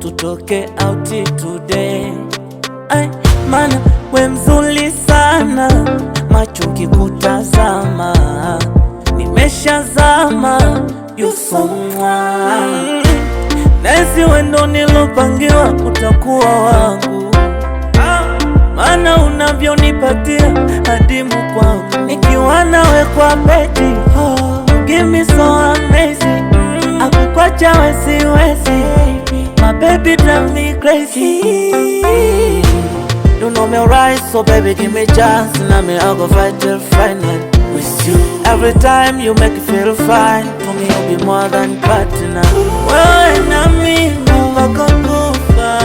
tutoke out today. Ay, mana we mzuri sana, macho kikutazama nimeshazama, you so mwa nesi wendo nilopangiwa utakuwa wangu, mana unavyonipatia adimu kwangu, nikiwa nawe kwa beti. Oh, give me so amazing, akukwacha wesiwezi, my baby drive me crazy. You know me right, so baby give me a chance, and I'll go fight till final with you. Every time you make me feel fine, for me you'll be more than partner. Wewe na mimi mpaka kufa,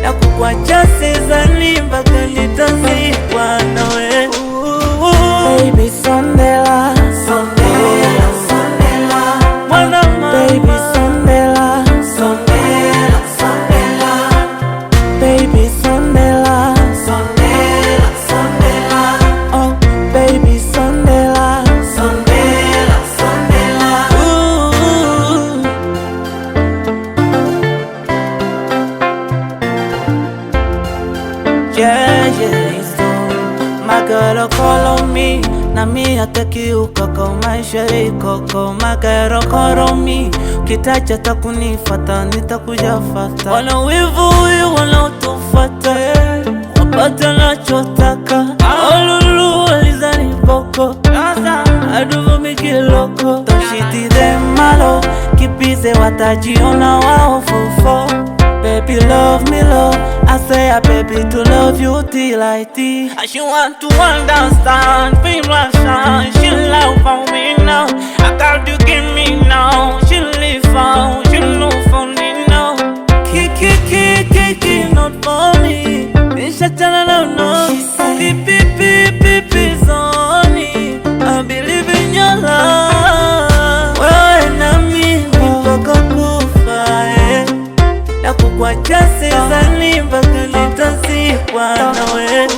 nakukwacha sizani mpaka nitazikwa nawe. Baby Sondela, Sondela, Sondela, mwana mama. Baby Sondela, Sondela, Sondela, baby Sondela, Sondela, Sondela, oh baby Sondela, Sondela, Sondela. Ooh. Yeah, yeah, so my girl call on me, na mi atakiuka kwa maisha yako. My girl call on me, kitacha takunifata nitakuja fata. Wana wivu huyu wana utufata, wapata nachotaka. Olulu walizani boko, aduvu mikiloko. Toshiti them malo, kipize watajiona wao fofo. Baby love me love, I say a baby to love you till I die. She want to understand, be my shine. She love for me now, I got to give me now. She live for, she love for me now. Kiki, not for me. Nishatana now, no. Pipi, Sonny, I believe in your love. Wewe na mimi mpaka kufa, nakukwacha sizani mpaka nitazikwa nawe.